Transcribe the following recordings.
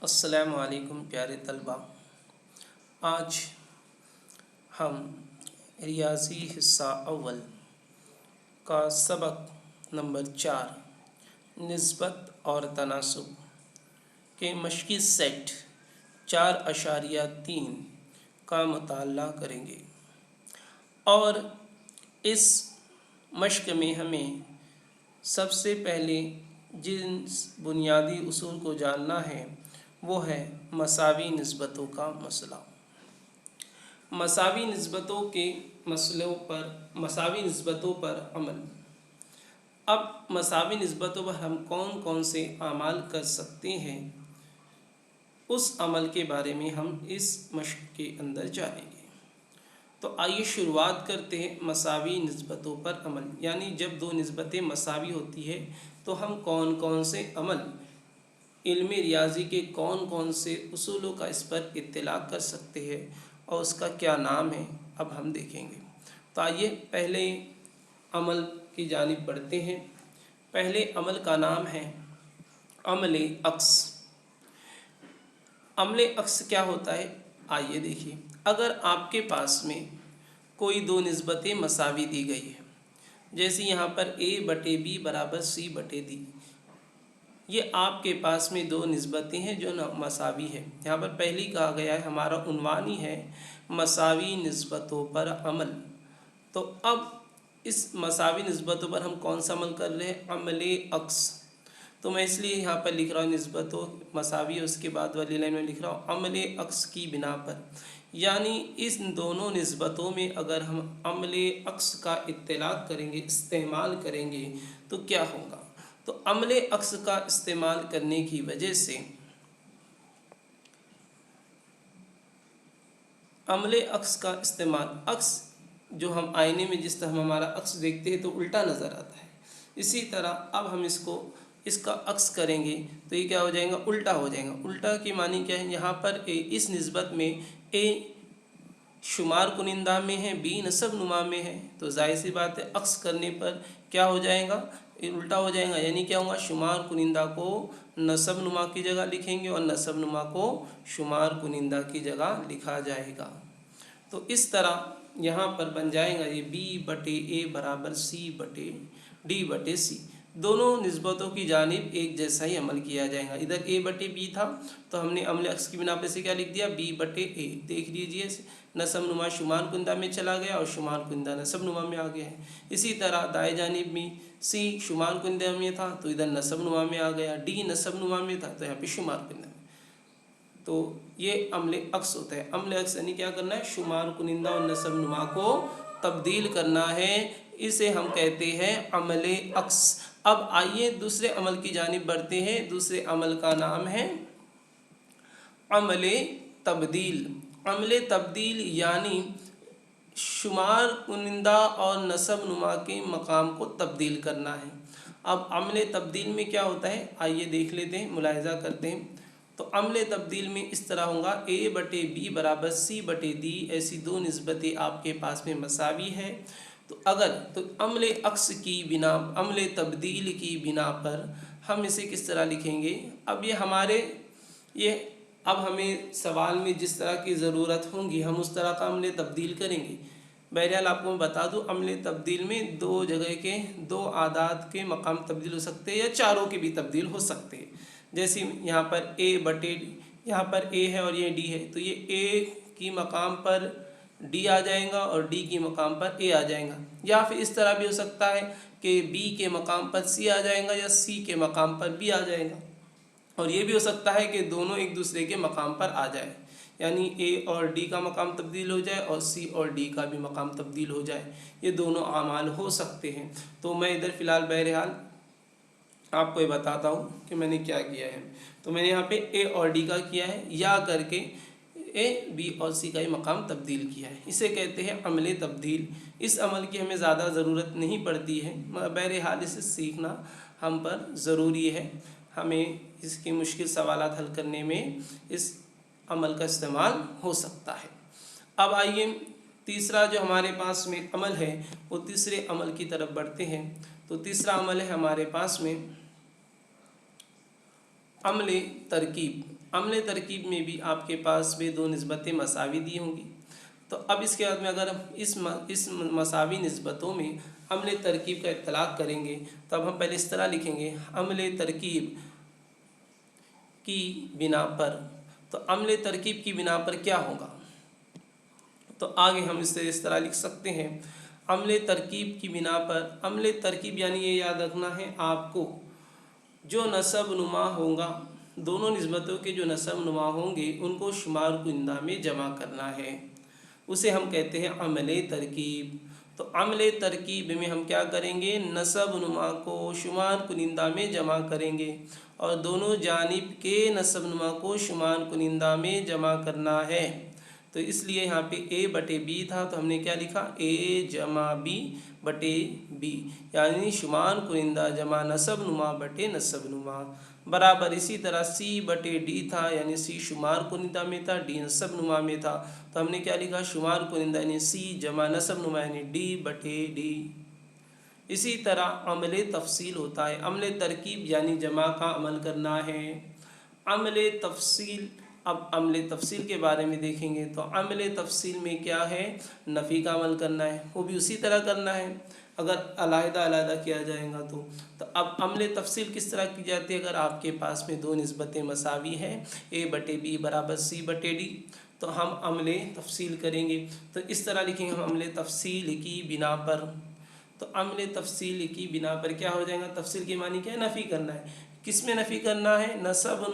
अस्सलामु अलैकुम प्यारे तलबा। आज हम रियाजी हिस्सा अव्वल का सबक नंबर 4 निस्बत और तनासुब के मश्क़ी सेट 4.3 का मुताला करेंगे। और इस मश्क में हमें सबसे पहले जिन बुनियादी उसूल को जानना है वो है मसावी निस्बतों का मसला। मसावी निस्बतों के मसलों पर मसावी निस्बतों पर अमल। अब मसावी निस्बतों पर हम कौन कौन से अमाल कर सकते हैं, उस अमल के बारे में हम इस मश्क के अंदर जानेंगे। तो आइए शुरुआत करते हैं मसावी निस्बतों पर अमल, यानी जब दो निस्बतें मसावी होती है तो हम कौन कौन से अमल, इल्म रियाजी के कौन कौन से उसूलों का इस पर इत्तलाक कर सकते हैं और उसका क्या नाम है, अब हम देखेंगे। तो आइए पहले अमल की जानिब बढ़ते हैं। पहले अमल का नाम है अमले अक्स। अमले अक्स क्या होता है, आइए देखिए। अगर आपके पास में कोई दो निस्बतें मसावी दी गई है, जैसे यहाँ पर a/b बराबर c/d, ये आपके पास में दो निस्बतें हैं जो मसावी है। यहाँ पर पहली कहा गया है, हमारा उन्वान ही है मसावी निस्बतों पर अमल। तो अब इस मसावी निस्बतों पर हम कौन सा अमल कर रहे हैं, अमले अक्स। तो मैं इसलिए यहाँ पर लिख रहा हूँ निस्बतों मसावी, उसके बाद वाली लाइन में लिख रहा हूँ अमले अक्स की बिना पर, यानी इस दोनों निस्बतों में अगर हम अमले अक्स का इत्तलाक करेंगे, इस्तेमाल करेंगे, तो क्या होगा। तो अमले अक्स का इस्तेमाल करने की वजह से अमले अक्स का इस्तेमाल, अक्स जो हम आईने में जिस तरह हम हमारा अक्स देखते हैं तो उल्टा नज़र आता है, इसी तरह अब हम इसका अक्स करेंगे तो ये क्या हो जाएगा, उल्टा हो जाएगा। उल्टा की मानी क्या है, यहाँ पर इस निस्बत में ए शुमार कुनिंदा में है, बी नसब नुमा में है, तो जाहिर सी बात है अक्स करने पर क्या हो जाएगा, उल्टा हो जाएगा। यानी क्या होगा, शुमार कुनिंदा को नसब नुमा की जगह लिखेंगे और नसब नुमा को शुमार कुनिंदा की जगह लिखा जाएगा। तो इस तरह यहाँ पर बन जाएगा ये b/a बराबर c/d/c। दोनों निस्बतों की जानिब एक जैसा ही अमल किया जाएगा। इधर a/b था तो हमने अमले अक्स की बिना पर से क्या लिख दिया, b/a। देख लीजिए, नसब नुमा शुमार कुंदा में चला गया और शुमार कुंदा नसब नुमा में आ गया है। इसी तरह दाएं जानिब में c शुमार कुंदा में था तो इधर नसब नुमा में आ गया, d नसब नुमा में था तो यहाँ पे शुमार कुंदा में। तो ये अमले अक्स होता है। अमले अक्स यानी क्या करना है, शुमार कुनिंदा और नसब नुमा को तब्दील करना है, इसे हम कहते हैं अमले अक्स। अब आइए दूसरे अमल की जानिब बढ़ते हैं। दूसरे अमल का नाम है अमले तब्दील। अमले तब्दील यानी शुमार कुनिंदा और नसब नुमा के मकाम को तब्दील करना है। अब अमले तब्दील में क्या होता है, आइए देख लेते हैं, मुलाहिजा करते हैं। तो अमले तब्दील में इस तरह होगा a/b बराबर c/d। ऐसी दो निस्बतें आपके पास में मसावी है, तो अमले अक्स की बिना, अमले तब्दील की बिना पर हम इसे किस तरह लिखेंगे। अब हमें सवाल में जिस तरह की ज़रूरत होगी हम उस तरह का अमले तब्दील करेंगे। बहरहाल आपको मैं बता दूं, अमले तब्दील में दो जगह के दो आदाद के मकाम तब्दील हो सकते हैं या चारों के भी तब्दील हो सकते हैं। जैसे यहाँ पर यहाँ पर a है और ये d है, तो ये a की मकाम पर d आ जाएगा और d की मकाम पर a आ जाएगा। या फिर इस तरह भी हो सकता है कि b के मकाम पर c आ जाएगा या c के मकाम पर b आ जाएगा। और ये भी हो सकता है कि दोनों एक दूसरे के मकाम पर आ जाए, यानी a और d का मकाम तब्दील हो जाए और c और d का भी मकाम तब्दील हो जाए। ये दोनों आमाल हो सकते हैं। तो मैं इधर फ़िलहाल बहरहाल आपको ये बताता हूँ कि मैंने क्या किया है। तो मैंने यहाँ पे a और d का किया है, या करके a, b और c का ही मकाम तब्दील किया है। इसे कहते हैं अमले तब्दील। इस अमल की हमें ज़्यादा ज़रूरत नहीं पड़ती है, बहरहाल इसे सीखना हम पर ज़रूरी है। हमें इसके मुश्किल सवालात हल करने में इस अमल का इस्तेमाल हो सकता है। अब आइए तीसरा जो हमारे पास में अमल है वो तीसरे अमल की तरफ बढ़ते हैं। तो तीसरा अमल है हमारे पास में अमले तरकीब। अम्ल तरकीब में भी आपके पास वे दो निस्बतें मसावी दी होंगी। तो अब इसके बाद में अगर हम इस मसावी निस्बतों में अम्ल तरकीब का इत्तलाक करेंगे तो अब हम पहले इस तरह लिखेंगे अम्ल तरकीब की बिना पर। तो अम्ल तरकीब की बिना पर क्या होगा, तो आगे हम इसे इस तरह लिख सकते हैं अम्ल तरकीब की बिना पर। अम्ल तरकीब यानी ये याद रखना है आपको, जो नसब नुमा होगा, दोनों निस्बतों के जो नसब नुमा होंगे उनको शुमार कुनिंदा में जमा करना है, उसे हम कहते हैं अम्ल तरकीब। तो अम्ल तरकीब में हम क्या करेंगे, नसब नुमा को शुमार कुनिंदा में जमा करेंगे और दोनों जानिब के नसब नुमा को शुमार कुनिंदा में जमा करना है। तो इसलिए यहाँ पे ए बटे बी था तो हमने क्या लिखा, ए जमा बी बटे बी, यानी शुमार कुनिंदा जमा नसब नुमा बटे नसब नुमा बराबर। इसी तरह सी बटे डी था, यानी सी शुमार कुनिंदा में था, डी नसब नुमा में था, तो हमने क्या लिखा, शुमार कुनिंदा यानी सी जमा नसब नुमा यानी डी बटे डी। इसी तरह अमले तफसील होता है, अमले तरकीब यानी जमा का अमल करना है। अमले तफसील, अब अमले तफसील के बारे में देखेंगे तो अमले तफसील में क्या है, नफ़ी का अमल करना है, वो भी उसी तरह करना है अगर अलहदा अलहदा किया जाएगा तो अब अमले तफसील किस तरह की जाती है, अगर आपके पास में दो निस्बतें मसावी हैं ए बटे बी बराबर सी बटे डी, तो हम अमले तफसील करेंगे। तो इस तरह लिखेंगे हम अमले तफसील की बिना पर। तो अम्ल तफसील की बिना पर क्या हो जाएगा, तफसील की मानी क्या है, नफ़ी करना है। किस में नफ़ी करना है, नसब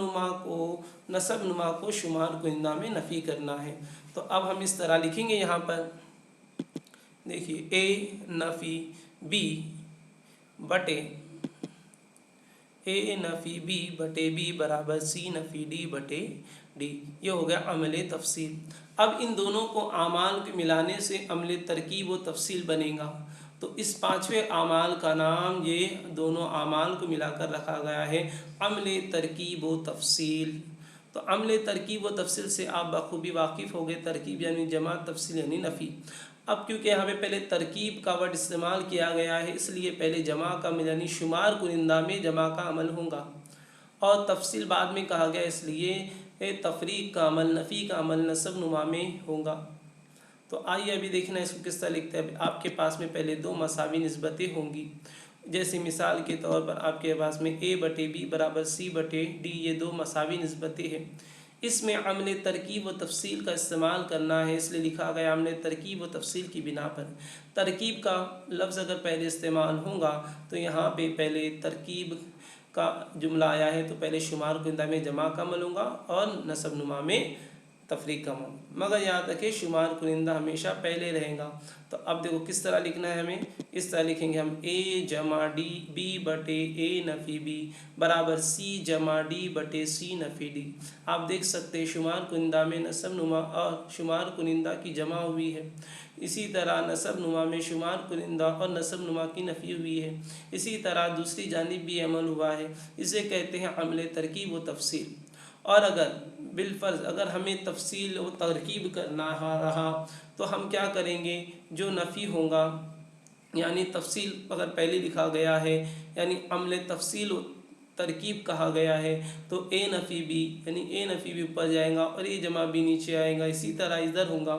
नुमा को शुमार कुनिंदा में नफ़ी करना है। तो अब हम इस तरह लिखेंगे, यहाँ पर देखिए ए नफ़ी बी बटे ए नफ़ी बी बटे बी बराबर सी नफ़ी डी बटे डी, ये हो गया अमल तफसील। अब इन दोनों को आमाल के मिलाने से अमल तरकीब व तफसील बनेगा। तो इस पांचवें आमाल का नाम, ये दोनों आमाल को मिलाकर रखा गया है अमल तरकीब व तफसील। तो अमल तरकीब व तफसील से आप बखूबी वाकिफ़ हो गए, तरकीब यानी जमा, तफसील यानी नफ़ी। अब क्योंकि यहाँ पे पहले तरकीब का वर्ड इस्तेमाल किया गया है, इसलिए पहले जमा का यानी शुमार कुनिंदा में जमा का अमल होगा और तफसील बाद में कहा गया, इसलिए तफरीक का अमल, नफ़ी का अमल नसब नुमा में होगा। तो आइए अभी देखना इसको किस तरह लिखते हैं। आपके पास में पहले दो मसावी निस्बतें होंगी, जैसे मिसाल के तौर पर आपके पास में ए बटे बी बराबर सी बटे डी, ये दो मसावी निस्बतें हैं। इसमें अमल तरकीब व तफसील का इस्तेमाल करना है, इसलिए लिखा गया अमल तरकीब व तफसील की बिना पर। तरकीब का लफ्ज़ अगर पहले इस्तेमाल होगा तो यहाँ पे पहले तरकीब का जुमला आया है तो पहले शुमार कुनिंदा में जमा का अमल होगा और नसब नुमा में तफरीक का अमल, मगर याद रखें शुमार कुनिंदा हमेशा पहले रहेगा। तो अब देखो किस तरह लिखना है, हमें इस तरह लिखेंगे हम ए जमा डी बी बटे ए नफ़ी बी बराबर सी जमा डी बटे सी नफ़ी डी। आप देख सकते हैं शुमार कुनिंदा में नसब नुमा और शुमार कुनिंदा की जमा हुई है, इसी तरह नसब नुमा में शुमार कुनिंदा और नसब नुमा की नफ़ी हुई है, इसी तरह दूसरी जानिब भी अमल हुआ है। इसे कहते हैं अमल तरकीब व तफसील। और अगर बिलफ़र्ज़ अगर हमें तफसील व तरकीब करना रहा तो हम क्या करेंगे, जो नफ़ी होगा यानी तफसील अगर पहले लिखा गया है यानी अमल तफसील तरकीब कहा गया है तो ए नफ़ी बी यानी ए नफ़ी बी ऊपर जाएगा और ए जमा बी नीचे आएगा। इसी तरह इधर होगा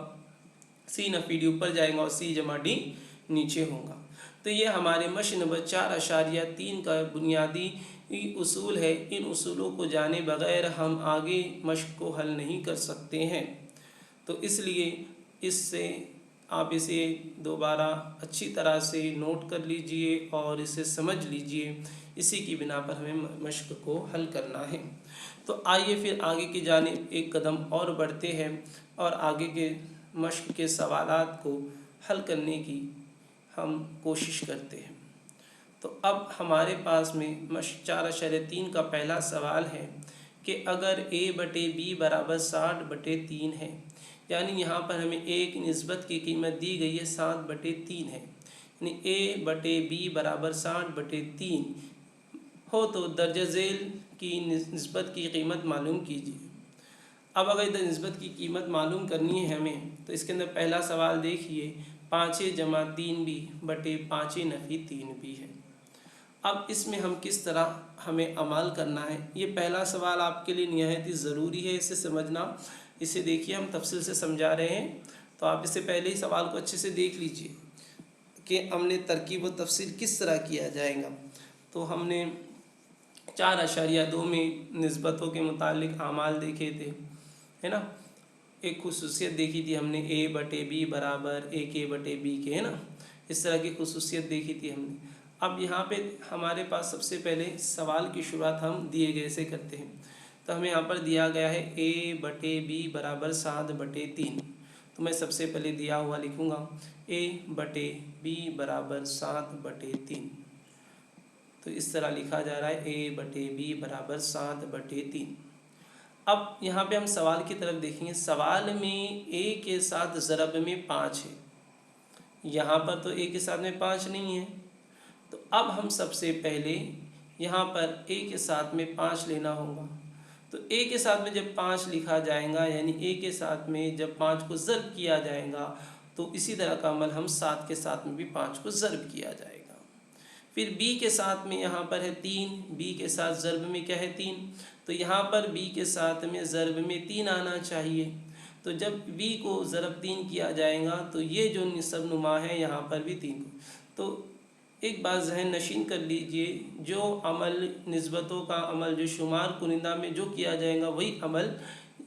सी नफ़ी डी ऊपर जाएगा और सी जमा डी नीचे होगा। तो ये हमारे मश्क नंबर 4.3 का बुनियादी उसूल है। इन उसूलों को जाने बगैर हम आगे मश्क को हल नहीं कर सकते हैं। तो इसलिए इससे आप इसे दोबारा अच्छी तरह से नोट कर लीजिए और इसे समझ लीजिए, इसी की बिना पर हमें मश्क को हल करना है। तो आइए फिर आगे की जानिब एक कदम और बढ़ते हैं और आगे के मश्क के सवालात को हल करने की हम कोशिश करते हैं। तो अब हमारे पास में मश्क 4.3 का पहला सवाल है कि अगर a बटे बी बराबर 60 बटे 3 है, यानी यहाँ पर हमें एक निस्बत की कीमत दी गई है 7 बटे 3 है, यानी a बटे बी बराबर 60 बटे 3 हो तो दर्ज झेल की निस्बत की कीमत मालूम कीजिए। अब अगर इधर निस्बत की कीमत मालूम करनी है हमें तो इसके अंदर पहला सवाल देखिए 5a जमा 3b बटे 5a नफ़ी 3b है। अब इसमें हम किस तरह हमें अमल करना है, ये पहला सवाल आपके लिए निहायत ही ज़रूरी है इसे समझना। इसे देखिए, हम तफसील से समझा रहे हैं, तो आप इससे पहले ही सवाल को अच्छे से देख लीजिए कि हमने तरकीब व तफसील किस तरह किया जाएगा। तो हमने 4.2 में निस्बतों के मुतालिक आमाल देखे थे, है ना। एक खुसूसियत देखी थी हमने, A/B बराबर AK/B के, है ना। इस तरह की खुसूसियत देखी थी हमने। अब यहाँ पे हमारे पास सबसे पहले सवाल की शुरुआत हम दिए गए से करते हैं। तो हमें यहाँ पर दिया गया है A/B बराबर 7/3। तो मैं सबसे पहले दिया हुआ लिखूँगा A/B बराबर 7/3। तो इस तरह लिखा जा रहा है A/B बराबर 7/3। अब यहाँ पे हम सवाल की तरफ देखेंगे। सवाल में A के साथ ज़रब में 5 है, यहाँ पर तो A के साथ में 5 नहीं है। तो अब हम सबसे पहले यहाँ पर A के साथ में 5 लेना होगा। तो A के साथ में जब 5 लिखा जाएगा, यानी A के साथ में जब 5 को ज़र्ब किया जाएगा, तो इसी तरह का अमल हम 7 के साथ में भी 5 को ज़र्ब किया जाएगा। फिर B के साथ में यहाँ पर है 3, B के साथ ज़र्ब में क्या है 3, तो यहाँ पर B के साथ में ज़र्ब में 3 आना चाहिए। तो जब B को ज़रब 3 किया जाएगा, तो ये जो निस्ब नुमा है यहाँ पर भी 3 को। तो एक बात ज़हन नशीन कर लीजिए, जो अमल निस्बतों का अमल जो शुमार कुनिंदा में जो किया जाएगा, वही अमल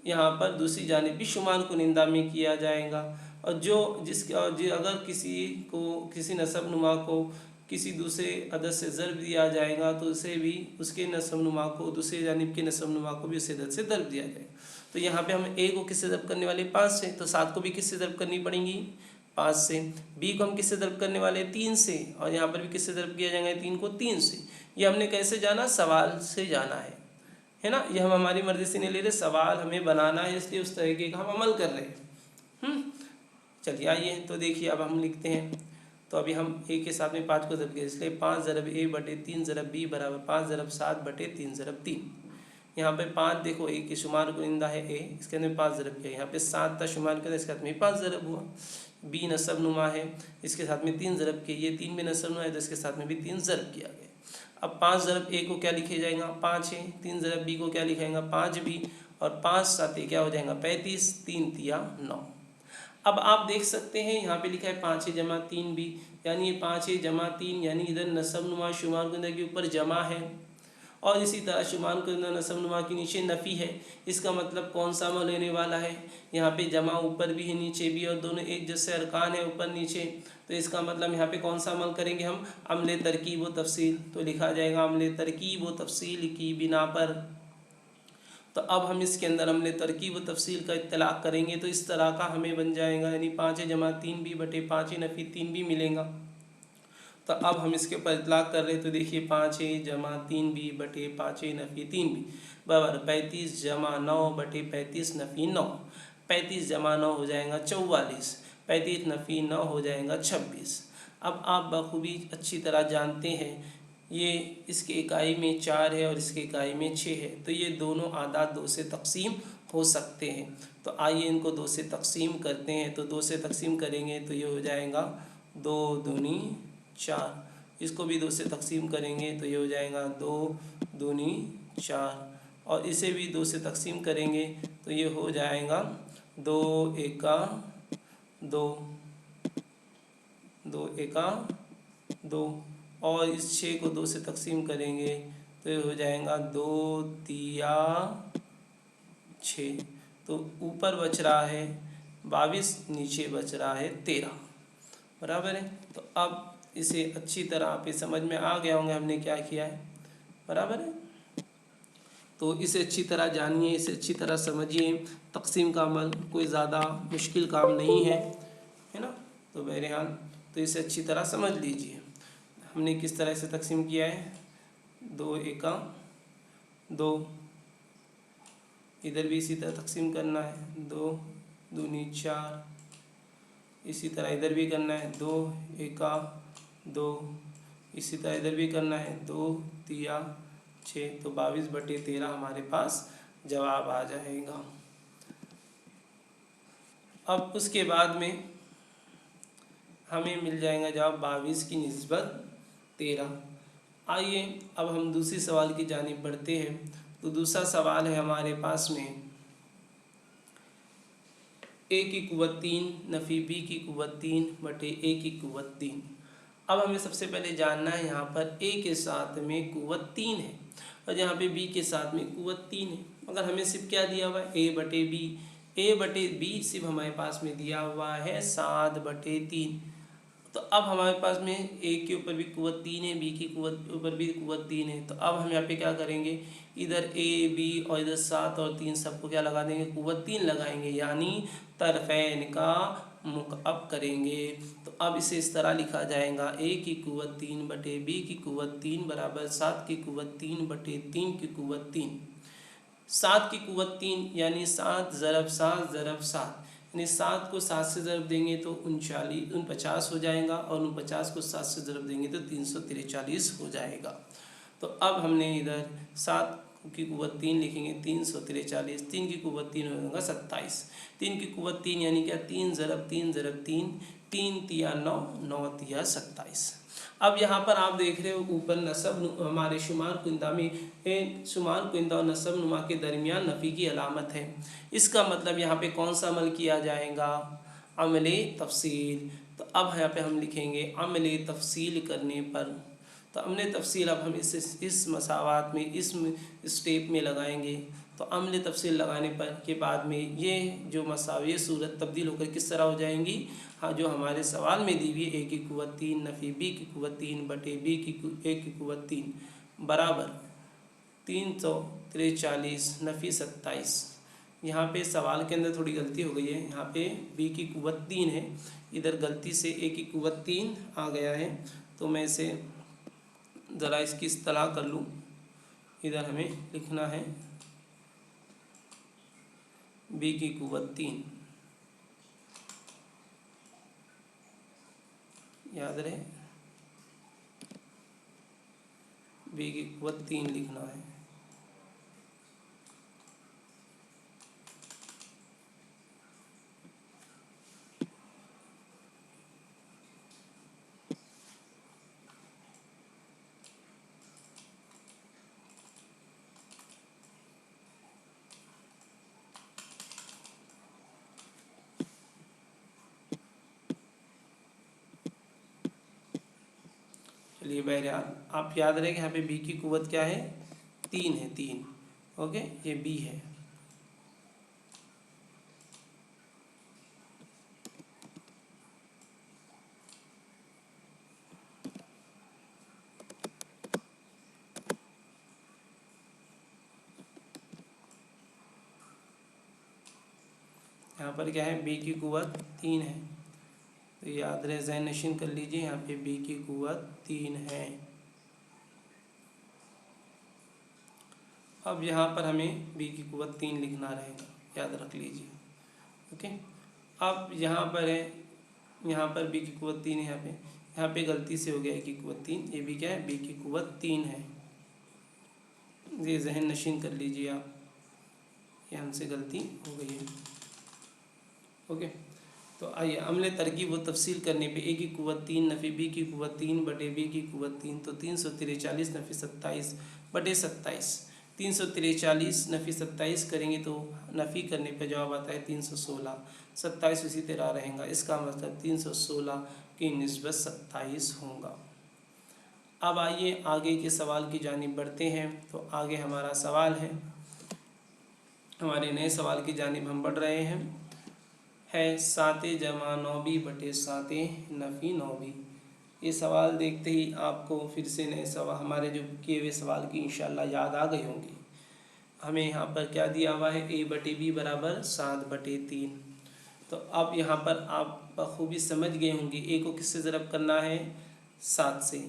यहाँ पर दूसरी जानिब भी शुमार कुनिंदा में किया जाएगा। और अगर किसी नसब नुमा को किसी दूसरे अदद से ज़र्ब दिया जाएगा, तो उसे भी उसके नसब नुमा को, दूसरे जानिब के नसब नुमा को भी उस अदद से ज़र्ब दिया जाएगा। तो यहाँ पे हम A को किससे ज़र्ब करने वाले 5 से, तो 7 को भी किससे ज़र्ब करनी पड़ेंगी 5 से। B को हम किससे ज़र्ब करने वाले 3 से, और यहाँ पर भी किससे ज़र्ब किया जाएगा 3 को 3 से। ये हमने कैसे जाना, सवाल से जाना है ना। ये हम हमारी मर्ज़ी से नहीं ले रहे, सवाल हमें बनाना है, इसलिए उस तरीके का हम अमल कर रहे हैं। चलिए आइए तो देखिए, अब हम लिखते हैं। तो अभी हम A के साथ में 5 को ज़रब किया, इसलिए 5 ज़रब A/3 ज़रब B बराबर 5 ज़रब 7/3 ज़रब 3। यहाँ पे 5 देखो A के शुमार कुनिंदा है A, इसके अंदर 5 ज़रब किया। यहाँ पे 7 था शुमार किया, इसके साथ में 5 ज़रब हुआ। B नसब नुमा है, इसके साथ में 3 ज़रब किए। ये 3 भी नसब नुमा है, तो इसके साथ में भी 3 ज़रब किया गया। अब 5 ज़रब A को क्या लिखे जाएगा 5 है, 3 ज़रब B को क्या लिखाएगा 5B, और 5 7 क्या हो जाएगा 35, 3 तिया 9। अब आप देख सकते हैं यहाँ पे लिखा है 5 जमा 3 भी, यानी ये 5 जमा 3, यानी इधर नसब नुमा शुमार कुनिंदा के ऊपर जमा है, और इसी तरह शुमार कुनिंदा नसब नुमा के नीचे नफ़ी है। इसका मतलब कौन सा अमल लेने वाला है, यहाँ पे जमा ऊपर भी है नीचे भी, और दोनों एक जैसे अरकान है ऊपर नीचे। तो इसका मतलब यहाँ पे कौन सा अमल करेंगे हम, अमले तरकीब व तफसील। तो लिखा जाएगा अमले तरकीब व तफसील की बिना पर। तो अब हम इसके अंदर हमने तरकीब व तफसील का इत्तलाक़ करेंगे, तो इस तरह का हमें बन जाएगा, यानी 5 जमा 3 भी बटे 5 नफ़ी 3 भी मिलेगा। तो अब हम इसके ऊपर इत्तलाक़ कर रहे हैं, तो देखिए 5 जमा 3 भी बटे 5 नफ़ी 3 भी बराबर 35 जमा 9 बटे 35 नफ़ी 9। 35 जमा 9 हो जाएगा 44, 35 नफ़ी 9 हो जाएगा 26। अब आप बखूबी अच्छी तरह जानते हैं, ये इसके इकाई में 4 है और इसके इकाई में 6 है, तो ये दोनों आदाद 2 से तकसीम हो सकते हैं। तो आइए इनको 2 से तकसीम करते हैं। तो 2 से तकसीम करेंगे तो ये हो जाएगा 2 दूनी 4। इसको भी 2 से तकसीम करेंगे तो ये हो जाएगा 2 दूनी 4, और इसे भी 2 से तकसीम करेंगे तो ये हो जाएगा 2 एका 2, 2 एका 2, और इस 6 को 2 से तकसीम करेंगे तो ये हो जाएगा 2 तिया 6। तो ऊपर बच रहा है 22, नीचे बच रहा है 13, बराबर है। तो अब इसे अच्छी तरह आप समझ में आ गया होंगे हमने क्या किया है, बराबर है। तो इसे अच्छी तरह जानिए, इसे अच्छी तरह समझिए। तकसीम का अमल कोई ज़्यादा मुश्किल काम नहीं है ना। तो बहरहाल तो इसे अच्छी तरह समझ लीजिए। हमने किस तरह से तकसीम किया है, 2 एका 2, इधर भी इसी तरह तकसीम करना है, 2 दूनी 4, इसी तरह इधर भी करना है 2 एका 2, इसी तरह इधर भी करना है 2 तिया 6। तो 22/13 हमारे पास जवाब आ जाएगा। अब उसके बाद में हमें मिल जाएगा जवाब 22 की निस्बत 13। आइए अब हम दूसरी सवाल की जानिब बढ़ते हैं। तो दूसरा सवाल है हमारे पास में ए की कुव्वत 3 नफ़ी बी की कुव्वत 3 बटे ए की कुव्वत 3। अब हमें सबसे पहले जानना है यहाँ पर ए के साथ में कुव्वत 3 है और यहाँ पे बी के साथ में कुव्वत 3 है, मगर हमें सिर्फ क्या दिया हुआ है, ए बटे बी सिर्फ हमारे पास में दिया हुआ है 7/3। तो अब हमारे पास में ए के ऊपर भी कुव्वत 3 है, बी की कुव्वत ऊपर भी कुव्वत 3 है। तो अब हम यहाँ पे क्या करेंगे, इधर ए बी और इधर 7 और 3 सबको क्या लगा देंगे, कुव्वत 3 लगाएंगे, यानी तरफैन का मुकअब करेंगे। तो अब इसे इस तरह लिखा जाएगा, ए की कुव्वत 3 बटे बी की कुव्वत 3 बराबर 7 की कुव्वत 3 बटे 3 की कुव्वत 3। 7 की कुव्वत 3 यानी 7 ज़रब 7 ज़रब 7, यानी 7 को 7 से ज़रब देंगे तो 49 हो जाएगा और 49 को 7 से ज़रब देंगे तो 343 हो जाएगा। तो अब हमने इधर 7 की कुव्वत 3 लिखेंगे 343, 3 की कुव्वत 3 होगा 27, 3 की कुव्वत 3 यानी क्या 3 ज़रब 3 ज़रब 3, 3 तिया 9, 9 तिया 27। अब यहाँ पर आप देख रहे हो ऊपर नसब हमारे शुमार कुंदा में शुमार कुंदा और नसब नुमा के दरमियान नफ़ी की अलामत है। इसका मतलब यहाँ पे कौन सा अमल किया जाएगा, अमले तफसील। तो अब यहाँ पे हम लिखेंगे अमले तफसील करने पर। तो अमले तफसील अब हम इस मसावात में इस स्टेप में लगाएंगे। तो अमले तफसील लगाने पर के बाद में ये जो मसावी सूरत तब्दील होकर किस तरह हो जाएंगी, हाँ जो हमारे सवाल में दी हुई ए की कुव्वत 3 नफ़ी बी की कुव्वत 3 बटे बी की ए की कुव्वत 3 बराबर 343 नफ़ी 27। यहाँ पे सवाल के अंदर थोड़ी गलती हो गई है, यहाँ पे बी की कुव्वत 3 है, इधर गलती से ए की कुव्वत 3 आ गया है। तो मैं इसे ज़रा इसकी इस्तेलाह कर लूँ। इधर हमें लिखना है बी की कुव्वत 3, याद रहे बी की कुव्वत 3 लिखना है। चलिए बहरहाल आप याद रहे कि यहाँ पे बी की कुव्वत क्या है, 3 है, 3। ओके, ये बी है। यहाँ पर क्या है, बी की कुव्वत 3 है। तो याद रहे, ज़हन नशीन कर लीजिए, यहाँ पे बी की कुव्वत 3 है। अब यहाँ पर हमें बी की कुव्वत 3 लिखना रहेगा, याद रख लीजिए। ओके, अब यहाँ पर है, यहाँ पर बी की कुव्वत 3 है, यहाँ पे गलती से हो गया ए की कुव्वत 3, ये भी क्या है, बी की कुव्वत 3 है। ये ज़हन नशीन कर लीजिए आप, ये हमसे गलती हो गई है। ओके, तो आइए अमले तरकीब व तफसील करने पे ए की कुव्वत 3 नफ़ी बी की कुव्वत 3 बटे बी की कुव्वत 3, तो 343 नफ़ी 27 बटे 27। 343 नफ़ी 27 करेंगे तो नफ़ी करने पे जवाब आता है 316। 27 इसी तरह रहेगा, इसका मतलब 316 की निस्बत 27 होगा। अब आइए आगे के सवाल की जानिब बढ़ते हैं। तो आगे हमारा सवाल है, हमारे नए सवाल की जानिब हम बढ़ रहे हैं 7 जमा 9b बटे 7 नफ़ी 9b। ये सवाल देखते ही आपको फिर से नए सवाल हमारे जो किए हुए सवाल की इंशाल्लाह याद आ गए होंगे। हमें यहाँ पर क्या दिया हुआ है, a बटे बी बराबर 7/3। तो अब यहाँ पर आप बखूबी समझ गए होंगे, a को किससे ज़रब करना है, 7 से,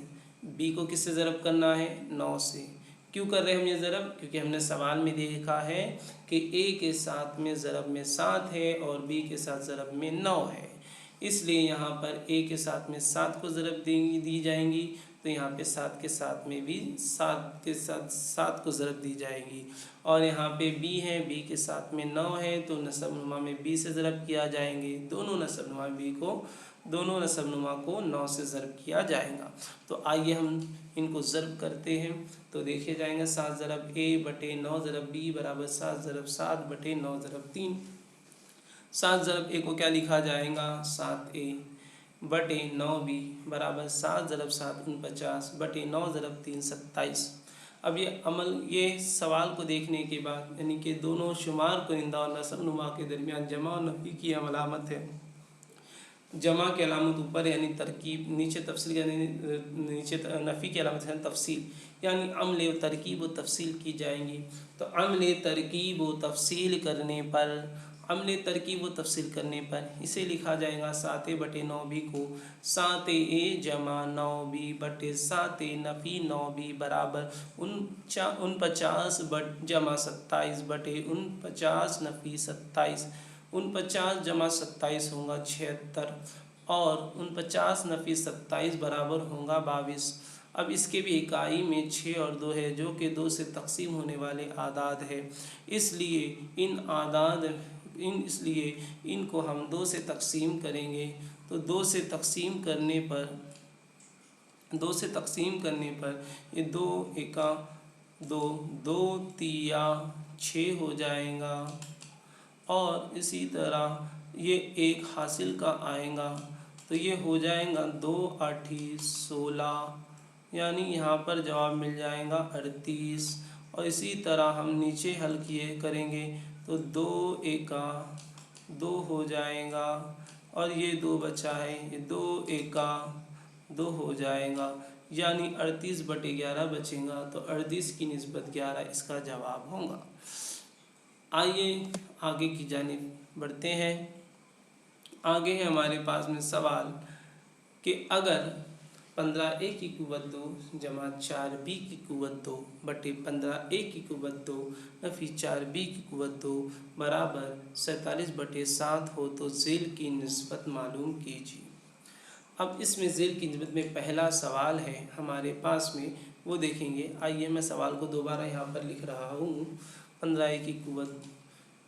b को किससे ज़रब करना है, 9 से। क्यों कर रहे हैं हम ये ज़रब, क्योंकि हमने सवाल में देखा है कि a के साथ में ज़रब में 7 है और b के साथ ज़रब में 9 है, इसलिए यहाँ पर a के साथ में 7 को ज़रब दी जाएंगी, तो यहाँ पे 7 के साथ में भी 7 के साथ 7 को ज़रब दी जाएगी। और यहाँ पे b है, b के साथ में 9 है, तो नसब नुमा में b से ज़रब किया जाएंगे, दोनों नसब नुमा b को दोनों नसबनुमा को 9 से ज़रब किया जाएगा। तो आइए हम इनको ज़रब करते हैं। तो देखे जाएंगे 7 ज़रब ए बटे 9 ज़रब बी बराबर 7 ज़रब 7 बटे 9 ज़रब 3। 7 ज़रब ए को क्या लिखा जाएगा, 7A बटे 9B बराबर 7 ज़रब 7 49 बटे 9 ज़रब 3 27। अब ये सवाल को देखने के बाद यानी कि दोनों शुमार कुनिंदा और नसबनुमा के दरमियान जमा और नफ़ी की अलामत है। जमा की अलामत ऊपर यानी तरकीब, नीचे तफसील यानी नीचे नफ़ी की अलामत है तफसील, यानी अम्ल व तरकीब व तफसील की जाएंगी। तो अम्ल तरकीब व तफसील करने पर इसे लिखा जाएगा 7A बटे 9B को 7A जमा 9B बटे 7A नफ़ी 9B बराबर 49 जमा 27 बटे 49 नफ़ी 27। 49 जमा 27 होगा 76 और 49 नफ़ी 27 बराबर होगा 22। अब इसके भी इकाई में 6 और 2 है जो कि 2 से तकसीम होने वाले आदाद है, इसलिए इनको हम 2 से तकसीम करेंगे। तो 2 से तकसीम करने पर ये 2 एका 2 2 तिया 6 हो जाएगा और इसी तरह ये 1 हासिल का आएगा तो ये हो जाएगा 2 8 16, यानी यहाँ पर जवाब मिल जाएगा 38। और इसी तरह हम नीचे हल करेंगे तो 2 एका 2 हो जाएगा और ये 2 बचा है, ये 2 एका 2 हो जाएगा, यानी 38 बटे 11 बचेगा। तो 38 की निस्बत 11 इसका जवाब होगा। आइए आगे की जानिब बढ़ते हैं। आगे है हमारे पास में सवाल कि अगर 15A की कुव्वत 2 जमा 4B की कुव्वत 2 बटे 15A की कुव्वत 2 नफ़ी 4B की कुव्वत 2 बराबर 47 बटे 7 हो तो ज़ेल की निस्बत मालूम कीजिए। अब इसमें ज़ेल की निस्बत में पहला सवाल है हमारे पास में, वो देखेंगे। आइए मैं सवाल को दोबारा यहाँ पर लिख रहा हूँ। 15A की कुव्वत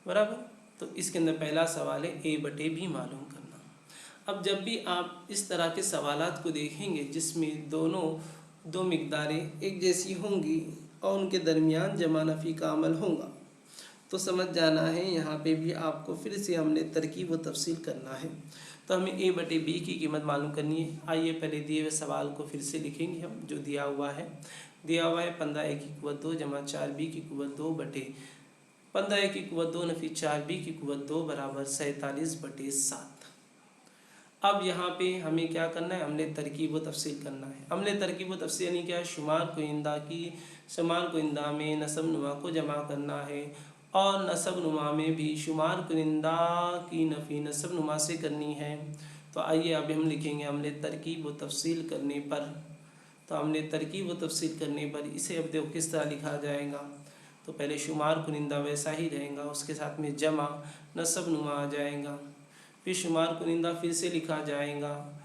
बराबर, तो इसके अंदर पहला सवाल है A बटे B मालूम करना। अब जब भी आप इस तरह के सवालात को देखेंगे जिसमें दो मिक़दारें एक जैसी होंगी और उनके दरमियान जमा नफ़ी का अमल होगा, तो समझ जाना है यहाँ पे भी आपको फिर से हमने तरकीब व तफसील करना है। तो हमें A बटे B की कीमत मालूम करनी है। आइए पहले दिए हुए सवाल को फिर से लिखेंगे हम, जो दिया हुआ है 15A की कुव्वत 2 जमा 4B की कुव्वत 2 बटे 15A की कुव्वत 2 नफ़ी 4B की कुव्वत 2 बराबर 47 बटे 7। अब यहाँ पे हमें क्या करना है, हमने तरकीब व तफसील करना है। हमने तरकीब व तफसील यानी क्या, शुमार कुनिंदा में नसब नुमा को जमा करना है और नसब नुमा में भी शुमार कुनिंदा की नफ़ी नसब नुमा से करनी है। तो आइए अभी हम लिखेंगे हमने तरकीब व तफसील करने पर इसे अब देखो किस तरह लिखा जाएगा। तो पहले शुमार कुनिंदा वैसा ही रहेगा, उसके साथ में जमा नसब नुमा आ जाएगा, फिर शुमार कुनिंदा फिर से लिखा जाएगा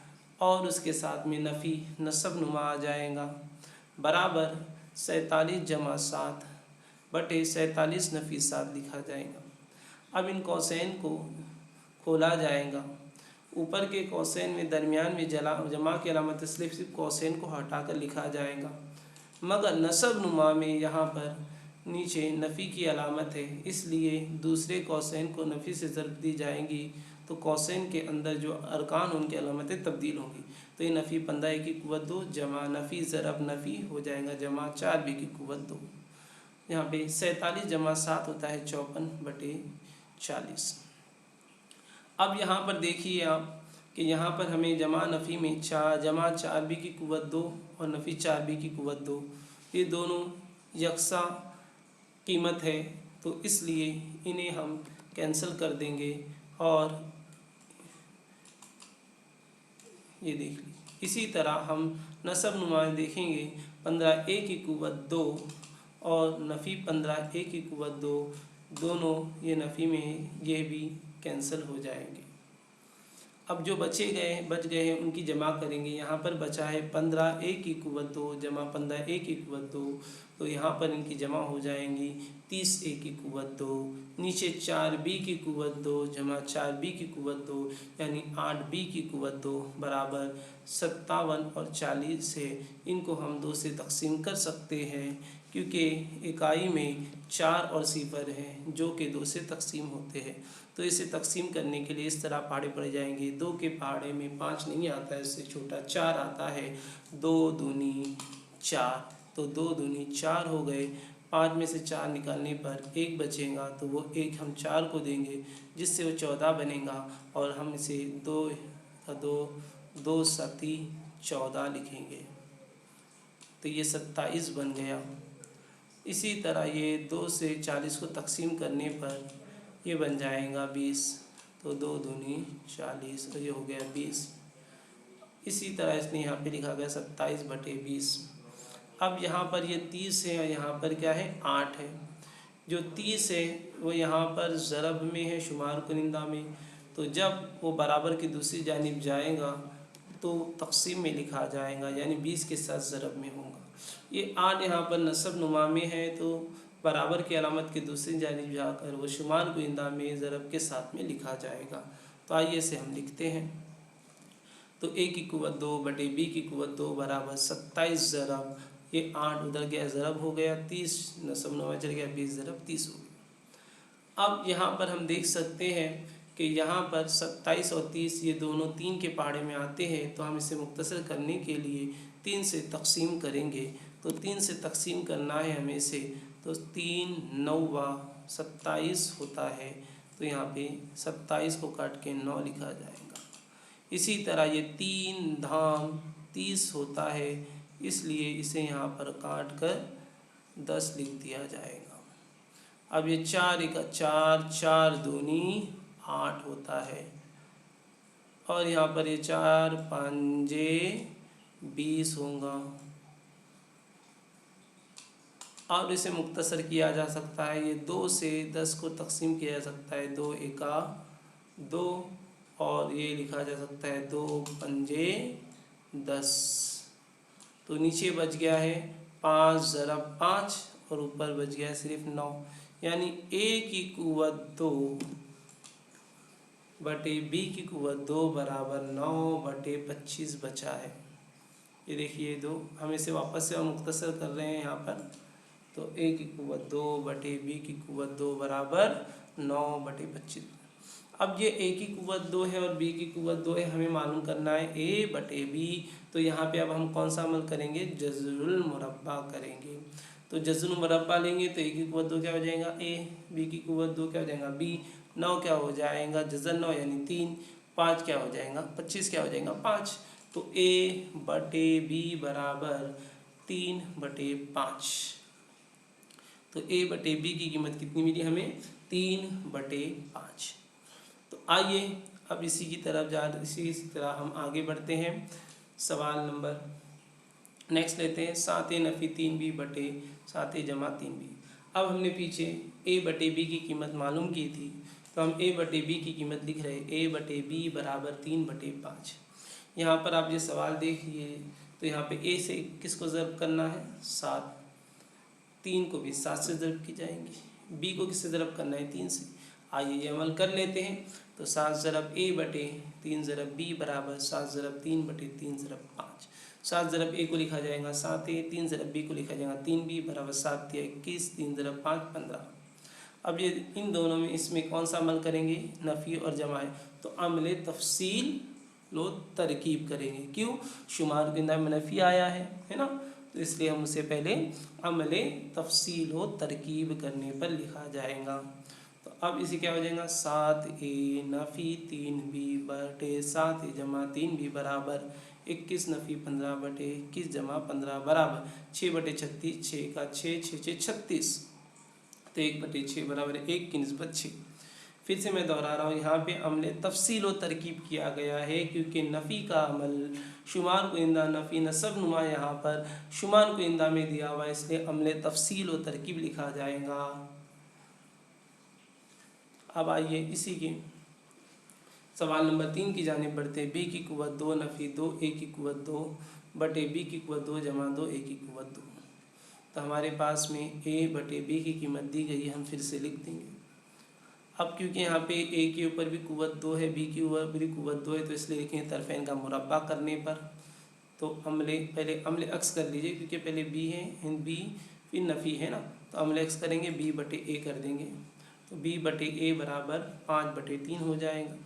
और उसके साथ में नफ़ी नसब नुमा आ जाएगा बराबर 47 जमा 7 बटे 47 नफ़ी 7 लिखा जाएगा। अब इन कौसैन को खोला जाएगा। ऊपर के कौसैन में दरमियान में जमा की अलामत इसलिए सिर्फ कौसैन को हटाकर लिखा जाएगा, मगर नसब नुमा में यहाँ पर नीचे नफ़ी की अलामत है, इसलिए दूसरे कौसैन को नफ़ी से ज़रब दी जाएंगी तो कौसैन के अंदर जो अरकान उनकी अलामतें तब्दील होंगी। तो ये नफ़ी 15A की कुव्वत 2 जमा नफ़ी ज़रब नफ़ी हो जाएगा जमा 4B की कुव्वत 2। यहाँ पे 47 जमा 7 होता है 54 बटे 40। अब यहाँ पर देखिए आप कि यहाँ पर हमें जमा नफ़ी में जमा 4B की कुव्वत 2 और नफ़ी 4B की कुव्वत 2 ये दोनों यकसा कीमत है, तो इसलिए इन्हें हम कैंसिल कर देंगे और ये देख लीजिए। इसी तरह हम नसब नुमा देखेंगे 15A की कुव्वत 2 और नफ़ी 15A की कुव्वत 2 दोनों ये नफ़ी में ये भी कैंसिल हो जाएंगे। अब जो बच गए हैं उनकी जमा करेंगे। यहाँ पर बचा है 15 ए की कुव्वत 2 जमा 15 ए की कुव्वत 2, तो यहाँ पर इनकी जमा हो जाएंगी 30 ए की कुव्वत 2। नीचे 4 बी की कुव्वत 2 जमा 4 बी की कुव्वत 2 यानी 8 बी की कुव्वत 2 बराबर 57 और 40 है। इनको हम 2 से तकसीम कर सकते हैं क्योंकि इकाई में 4 और सिफर हैं जो कि 2 से तकसीम होते हैं। तो इसे तकसीम करने के लिए इस तरह पहाड़े पड़े जाएंगे। 2 के पहाड़े में 5 नहीं आता है, इससे छोटा 4 आता है। 2 दूनी 4, तो 2 दूनी 4 हो गए। 5 में से 4 निकालने पर 1 बचेगा, तो वो 1 हम 4 को देंगे जिससे वो 14 बनेगा। और हम इसे 2 का 2 सती 14 लिखेंगे, तो ये 27 बन गया। इसी तरह ये 2 से 40 को तकसीम करने पर ये बन जाएगा 20, तो 2 दूनी 40 और ये हो गया 20। इसी तरह इसने यहाँ पे लिखा गया 27/20। अब यहाँ पर ये 30 है और यहाँ पर क्या है 8 है। जो 30 है वो यहाँ पर ज़रब में है, शुमार कुनिंदा में, तो जब वो बराबर की दूसरी जानिब जाएगा तो तकसीम में लिखा जाएगा, यानी 20 के साथ ज़रब में होगा। ये 8 यहाँ पर नसब नुमा में है, तो बराबर की अलामत की दूसरी जानिब जाकर वो शुमार कुनिंदा में ज़रब के साथ में लिखा जाएगा। तो आइए इसे हम लिखते हैं। तो ए की कुव्वत 2/b की कुव्वत 2 बराबर 27 ज़रब ये 8 उधर गया ज़रब हो गया 30, नसब नुमा चल गया 20 ज़रब 30 हो गया। अब यहाँ पर हम देख सकते हैं कि यहाँ पर 27 और 30 ये दोनों 3 के पहाड़े में आते हैं, तो हम इसे मुख्तसर करने के लिए 3 से तकसीम करेंगे। तो 3 से तकसीम करना है हमें इसे, तो 3 9 27 होता है, तो यहाँ पे 27 को काट के 9 लिखा जाएगा। इसी तरह ये 3 धाम 30 होता है, इसलिए इसे यहाँ पर काट कर 10 लिख दिया जाएगा। अब ये 4 का 4, 4 दूनी 8 होता है, और यहाँ पर ये 4 पंजे 20 होगा। अब इसे मुख्तसर किया जा सकता है, ये 2 से 10 को तकसीम किया जा सकता है, 2 एका 2, और ये लिखा जा सकता है 2 पंजे 10। तो नीचे बच गया है 5 ज़रब 5 और ऊपर बच गया है सिर्फ 9, यानी ए की कुव्वत 2/b की कुव्वत 2 बराबर 9/25 बचा है। ये देखिए 2, हम इसे वापस से मुख्तसर कर रहे हैं यहाँ पर। तो ए की कुव्वत 2/b की कुव्वत 2 बराबर 9/25। अब ये ए की कुव्वत 2 है और बी की कुव्वत 2 है, हमें मालूम करना है a/b। तो यहाँ पे अब हम कौन सा अमल करेंगे, जज़रुल मुरब्बा करेंगे। तो जज़रुल मुरब्बा लेंगे तो ए की कुव्वत 2 क्या हो जाएगा a, बी की कुव्वत 2 क्या हो जाएगा b, 9 क्या हो जाएगा जज़र 9 यानी 3, 5 क्या हो जाएगा 25 क्या हो जाएगा 5। तो a/b बराबर 3/5। तो a/b की कीमत कितनी मिली हमें, 3/5। तो आइए अब इसी की तरफ इसी तरह हम आगे बढ़ते हैं। सवाल नंबर नेक्स्ट लेते हैं, 7 नफ़ी 3b/7 जमा 3b। अब हमने पीछे a/b की कीमत मालूम की थी, तो हम a/b की कीमत लिख रहे हैं, a/b बराबर 3/5। यहाँ पर आप ये सवाल देखिए, तो यहाँ पे a से किसको ज़रब करना है 7, 3 को भी 7 से ज़रब की जाएंगी, b को किससे ज़रब करना है 3 से। आइए ये अमल कर लेते हैं। तो 7 ज़रब a/3 ज़रब b बराबर 7 ज़रब 3/3 ज़रब 5। 7 ज़रब a को लिखा जाएगा 7a, 3 ज़रब b को लिखा जाएगा 3b बराबर 7 या 21, 3 ज़रब 5 15। अब ये इन दोनों में इसमें कौन सा अमल करेंगे, नफ़ी और जमा है, तो अमल तफसील लो तरकीब करेंगे। क्यों, शुमार के अंदर में नफ़ी आया है ना, तो इसलिए हम उसे पहले अमल तफसील व तरकीब करने पर लिखा जाएगा। तो अब इसे क्या हो जाएगा 7a नफ़ी 3b/7a जमा 3b बराबर 21 नफ़ी 15/21 जमा 15 बराबर 6/36, 6 का 6, 6 6 36, तो 1/6 बराबर 1 की निस्बत 6। फिर से मैं दोहरा रहा हूँ, यहाँ पे अमल तफसील व तरकीब किया गया है क्योंकि नफ़ी का अमल शुमार कुनिंदा नफ़ी नसब नुमा यहाँ पर शुमार कुनिंदा में दिया हुआ है, इसलिए अमल तफसील व तरकीब लिखा जाएगा। अब आइए इसी की सवाल नंबर 3 की जानिब बढ़ते हैं। बी की कुव्वत 2 नफ़ी 2 ए की कुव्वत 2 बटे बी की कुव्वत 2 जमा 2 ए की कुव्वत 2। तो हमारे पास में ए बटे बी की कीमत दी गई है, हम फिर से लिख देंगे। अब क्योंकि यहाँ पे ए के ऊपर भी कुव्वत 2 है, बी के ऊपर भी कुव्वत 2 है, तो इसलिए लिखेंगे तरफ़ैन का मुरब्बा करने पर। तो पहले अम्ल अक्स कर लीजिए, क्योंकि पहले बी है, बी फिर नफ़ी है ना, तो अम्ल अक्स करेंगे, बी बटे ए कर देंगे। तो बी बटे ए बराबर 5/3 हो जाएगा।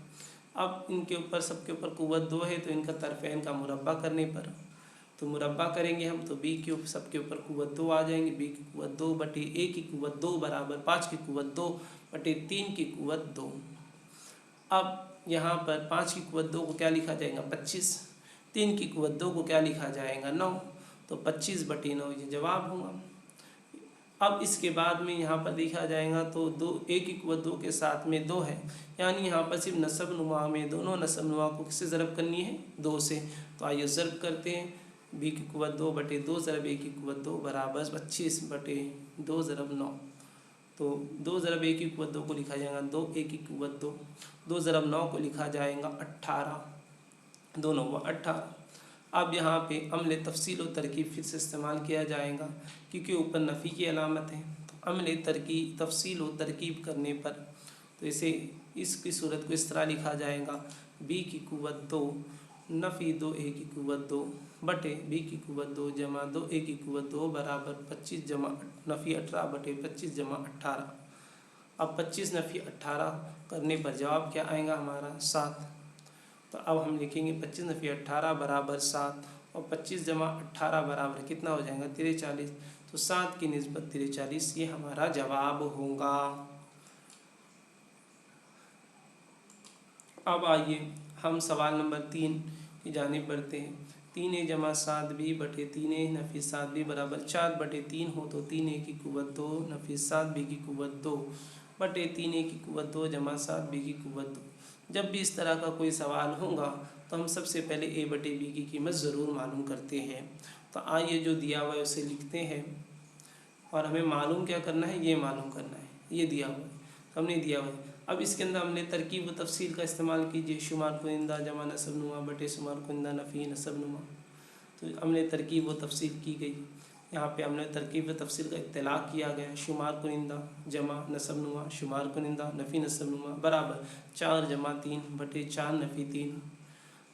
अब इनके ऊपर सबके ऊपर कुव्वत 2 है, तो इनका तरफ़ैन का मुरब्बा करने पर, तो मुरब्बा करेंगे हम, तो बी के ऊपर सबके ऊपर कुव्वत 2 आ जाएंगे। बी की कुव्वत 2 बटे ए की कुव्वत 2 बराबर 5 की कुव्वत 2 बटे 3 की कुव्वत 2। अब यहाँ पर 5 की कुव्वत 2 को क्या लिखा जाएगा 25, 3 की कुव्वत 2 को क्या लिखा जाएगा 9, तो 25/9 ये जवाब होगा। अब इसके बाद में यहाँ पर लिखा जाएगा तो 2 ए की कुव्वत 2 के साथ में 2 है, यानी यहाँ पर सिर्फ नसब नुमा में दोनों नसब नुमा को किससे ज़रब करनी है 2 से। तो आइए ज़रब करते हैं। बी की कुव्वत 2 बटे 2 ज़रब ए की कुव्वत 2 बराबर 25/2 ज़रब 9। तो 2 ज़रब ए की कुव्वत 2 को लिखा जाएगा 2 ए की कुव्वत 2, 2 ज़रब 9 को लिखा जाएगा 18, 2 9 18। अब यहाँ पे अम्ल तफसील व तरकीब फिर से इस्तेमाल किया जाएगा, क्योंकि ऊपर नफ़ी की अलामत है। तो अम्ल तरकीब तफसील व तरकीब करने पर, तो इसे इसकी सूरत को इस तरह लिखा जाएगा। बी की कुव्वत 2 नफ़ी 2 ए की कुव्वत 2 बटे बी की कुव्वत 2 जमा 2 ए की कुव्वत 2 बराबर 25 जमा नफ़ी 18 बटे 25 जमा 18। अब 25 नफ़ी 18 करने पर जवाब क्या आएगा हमारा 7। तो अब हम लिखेंगे 25 नफ़ी 18 बराबर 7, और 25 जमा 18 बराबर कितना हो जाएगा 43। तो 7 की निस्बत 43 ये हमारा जवाब होगा। अब आइए हम सवाल नंबर 3 की जानिब बढ़ते हैं। 3a जमा 7b बटे 3a नफ़ी 7b बराबर 4/3 हो, तो 3a की कुव्वत 2 नफ़ी 7b की कुव्वत 2 बटे 3a की कुव्वत 2 जमा 7b की कुव्वत 2। जब भी इस तरह का कोई सवाल होगा तो हम सबसे पहले a बटे b की कीमत ज़रूर मालूम करते हैं। तो आइए जो दिया हुआ है उसे लिखते हैं, और हमें मालूम क्या करना है, ये मालूम करना है, ये दिया हुआ है, हमने दिया हुआ है। अब इसके अंदर हमने तरकीब व तफसील का इस्तेमाल कीजिए। शुमार कुनिंदा जमा नसब नुमा बटे शुमार कुनिंदा नफ़ी नसब नुमा, तो हमने तरकीब व तफसील की गई। यहाँ पे हमने तरकीब व तफसील का इत्तलाक़ किया गया। शुमार कुनिंदा जमा नसब नुमा शुमार कुनिंदा नफ़ी नसब नुमा बराबर 4 जमा 3 बटे 4 नफ़ी 3।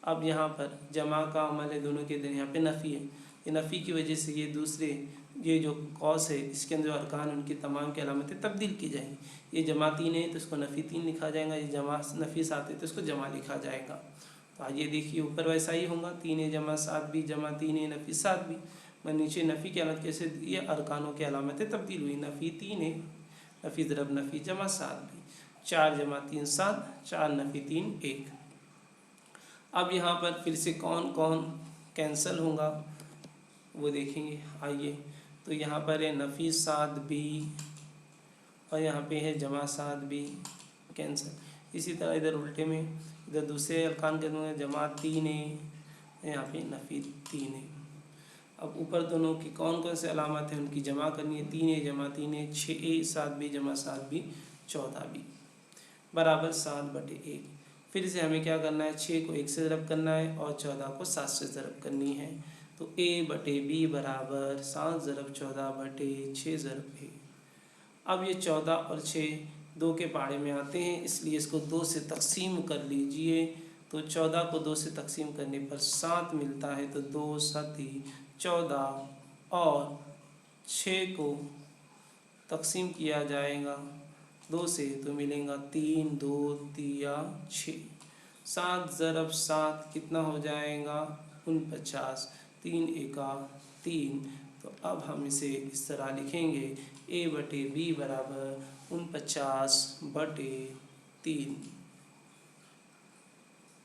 अब यहाँ पर जमा का अमल है दोनों के दिन, यहाँ पे नफ़ी है, ये नफ़ी की वजह से ये दूसरे ये जो कौस है इसके अंदर अरकान उनकी तमाम की अलामतें तब्दील की जाएंगी। ये जमा 3 है तो इसको नफ़ी 3 लिखा जाएगा, ये जमा नफ़ी 7 है तो इसको जमा लिखा जाएगा। तो आइए देखिए ऊपर वैसा ही होगा, 3a जमा 7b जमा 3a नफ़ी 7b, मैं नीचे नफ़ी की अलामत कैसे ये अरकानों की अलामतें तब्दील हुई। नफ़ी 3a नफ़ी ज़रब नफ़ी जमा 7b, 4 जमा 3 7, 4 नफ़ी 3 1। अब यहाँ पर फिर से कौन कौन कैंसिल होगा वो देखेंगे। आइए तो यहाँ पर है नफ़ी 7b और यहाँ पे है जमा 7b कैंसिल। इसी तरह इधर उल्टे में इधर दूसरे अरकान के अंदर जमा 3a, यहाँ पे नफ़ी 3a। अब ऊपर दोनों की कौन कौन से अलामत हैं उनकी जमा करनी है। 3a जमा 3a 6a 7b जमा 7b 14b बराबर 7/1। फिर से हमें क्या करना है, 6 को 1 से ज़रब करना है और 14 को 7 से ज़रब करनी है। तो a बटे b बराबर 7 ज़रब 14 बटे 6 ज़रब a। अब ये 14 और 6 2 के पाड़े में आते हैं, इसलिए इसको 2 से तकसीम कर लीजिए। तो 14 को 2 से तकसीम करने पर 7 मिलता है, तो 2 7 14, और 6 को तकसीम किया जाएगा 2 से तो मिलेगा 3 2 3 6। 7 ज़रब 7 कितना हो जाएगा 49, 3 एका 3। तो अब हम इसे इस तरह लिखेंगे a बटे b बराबर 49/3।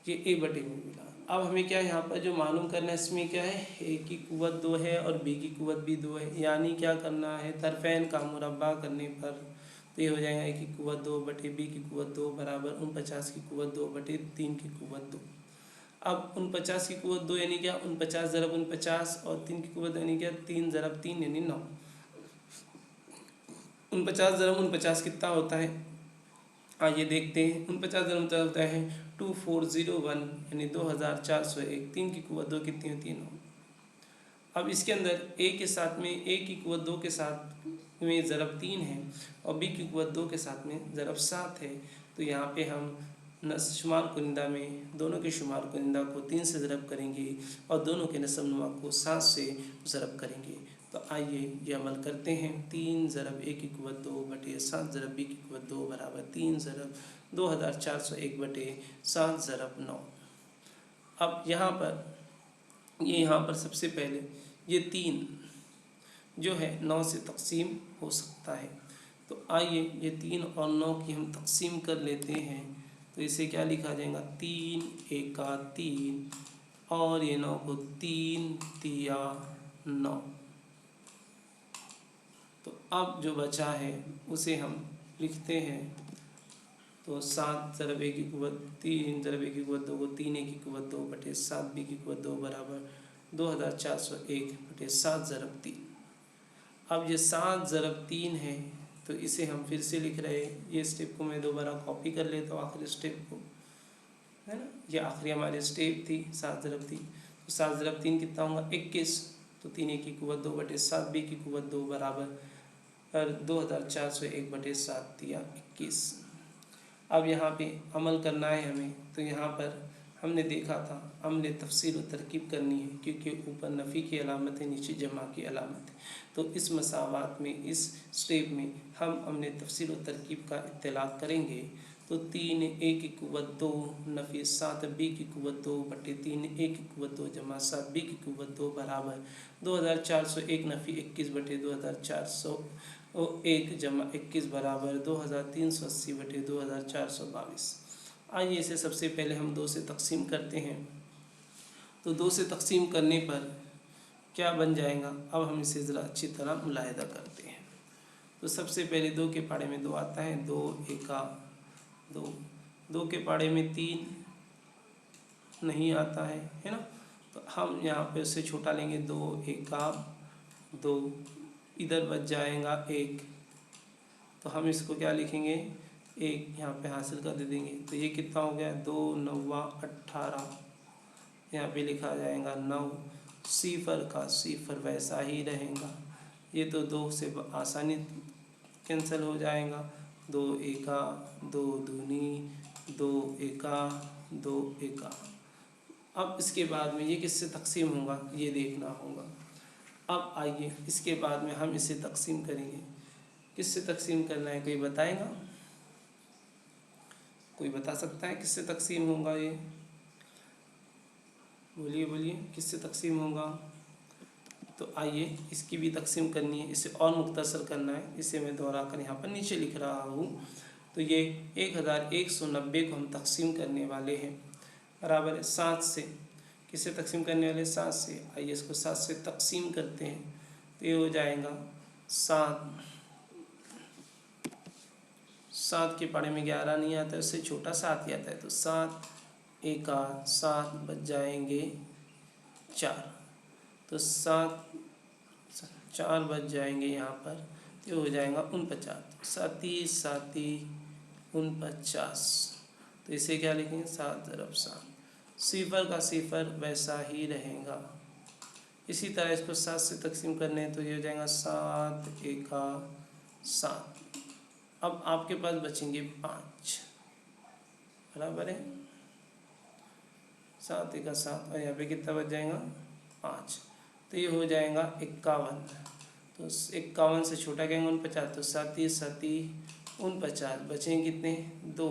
ये a बटे b मिला। अब हमें क्या यहाँ पर जो मालूम करना है इसमें क्या है, a की कुव्वत 2 है और b की कुव्वत भी 2 है, यानी क्या करना है तरफ़ैन का मुरब्बा करने पर तो ये हो जाएगा a की कुव्वत 2 बटे b की कुव्वत 2 बराबर 49 की कुव्वत 2 बटे 3 की कुव्वत 2। अब 49 की कुव्वत 2 यानी क्या 49 ज़रब 49 और 3 की कुव्वत यानी क्या 3 ज़रब 3 यानी 9। 49 ज़रब 49 कितना होता है आइए देखते हैं 49 जन्म होता है 2401 यानी 2401। 3 की कुव्वत 2 कितनी होती है 9। अब इसके अंदर a के साथ में a की कुव्वत 2 के साथ में ज़रब 3 है और b की कुव्वत 2 के साथ में ज़रब 7 है। तो यहाँ पे हम शुमार कुनिंदा में दोनों के शुमार कुनिंदा को 3 से ज़रब करेंगे और दोनों के नस्ब नुमा को 7 से ज़रब करेंगे। तो आइए ये अमल करते हैं। 3 ज़रब a की कुव्वत 2 बटे 7 ज़रब b की कुव्वत 2 बराबर 3 ज़रब 2401 बटे 7 ज़रब 9। अब यहाँ पर सबसे पहले ये 3 जो है 9 से तकसीम हो सकता है। तो आइए ये 3 और 9 की हम तकसीम कर लेते हैं। तो इसे क्या लिखा जाएगा 3 एका 3 और ये 9 को 3 तिया 9। तो अब जो बचा है उसे हम लिखते हैं। तो 7 ज़रब a की कुव्वत 3 ज़रब a की कुव्वत 2 को 3 a की कुव्वत 2 बटे 7 b की कुव्वत 2 बराबर 2401 बटे 7 ज़रब 3। अब ये 7 ज़रब 3 है तो इसे हम फिर से लिख रहे हैं। ये स्टेप को मैं दोबारा कॉपी कर लेता हूँ आखिरी स्टेप को, है ना। ये आखिरी हमारी स्टेप थी 7 ज़रब 3। तो 7 ज़रब 3 कितना होगा 21। तो 3 a की कुव्वत 2 बटे 7 b की कुव्वत 2 बराबर 2401 बटे 7 तिया 21। अब यहाँ पे अमल करना है हमें। तो यहाँ पर हमने देखा था हमने तफसील व तरकीब करनी है क्योंकि ऊपर नफ़ी की अलामत है नीचे जमा की अलामत है। तो इस मसावात में इस स्टेप में हम हमने तफसील व तरकीब का इत्तलाक़ करेंगे। तो 3 a की कुव्वत 2 नफ़ी 7 b की कुव्वत 2 बटे 3 a की कुव्वत 2 जमा 7 b की कुव्वत 2 बराबर 2401 नफ़ी 21 बटे 2401 जमा 21 बराबर 2380 बटे 2422। आइए इसे सबसे पहले हम 2 से तकसीम करते हैं। तो 2 से तकसीम करने पर क्या बन जाएगा, अब हम इसे ज़रा अच्छी तरह मुलाहिदा करते हैं। तो सबसे पहले 2 के पाड़े में 2 आता है, 2 एका 2, 2 के पाड़े में 3 नहीं आता है ना। तो हम यहाँ पे उससे छोटा लेंगे, 2 एका 2, इधर बच जाएगा 1। तो हम इसको क्या लिखेंगे 1 यहाँ पे हासिल कर दे देंगे। तो ये कितना हो गया 2 9 18, यहाँ पे लिखा जाएगा 9। सिफर का सिफर वैसा ही रहेगा। ये तो 2 से आसानी कैंसिल हो जाएगा। 2 एका 2 दूनी 2 एका 2 एका। अब इसके बाद में ये किससे तकसीम होगा ये देखना होगा। अब आइए इसके बाद में हम इसे तकसीम करेंगे। किससे तकसीम करना है कोई बताएगा? कोई बता सकता है किससे तकसीम होगा ये? बोलिए बोलिए किससे तकसीम होगा? तो आइए इसकी भी तकसीम करनी है, इसे और मुख्तसर करना है। इसे मैं दोहरा कर यहाँ पर नीचे लिख रहा हूँ। तो ये 1190 को हम तकसीम करने वाले हैं बराबर है 7 से। किससे तकसीम करने वाले 7 से। आइए इसको 7 से तकसीम करते हैं। तो ये हो जाएगा 7 के पाड़े में 11 नहीं आता है, उससे छोटा 7 ही आता है। तो 7 एका 7 बच जाएंगे 4। तो 4 बच जाएंगे यहाँ पर। तो हो जाएगा 49। 7 7 49। तो इसे क्या लिखेंगे 7 ज़रब 7। सिफर का सिफर वैसा ही रहेगा। इसी तरह इसको 7 से तकसीम करने हैं। तो ये हो जाएगा 7 एका 7। अब आपके पास बचेंगे 5 बराबर है 7 एका 7 और यहाँ पे कितना बच जाएगा 5। तो ये हो जाएगा 51। तो 51 से छोटा कहेंगे 49। तो 7 49 बचेंगे कितने 2।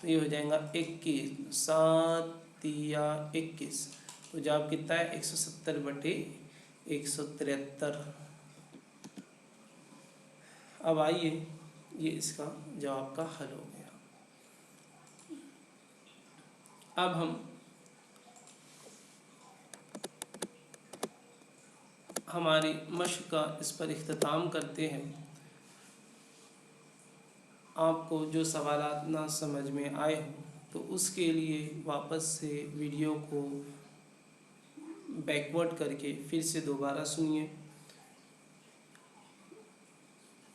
तो ये हो जाएगा 21। 7 तिया 21। तो जवाब कितना है 170 बटे 173। अब आइए ये इसका जवाब का हल हो गया। अब हम हमारी मश्क का इस पर इख्तिताम करते हैं। आपको जो सवालात ना समझ में आए हो तो उसके लिए वापस से वीडियो को बैकवर्ड करके फिर से दोबारा सुनिए।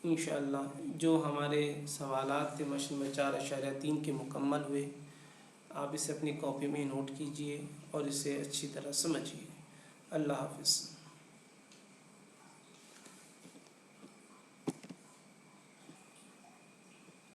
इंशाअल्लाह जो हमारे सवालात थे मसले में 4.3 के मुकम्मल हुए। आप इसे अपनी कॉपी में नोट कीजिए और इसे अच्छी तरह समझिए। अल्लाह हाफ़िज़।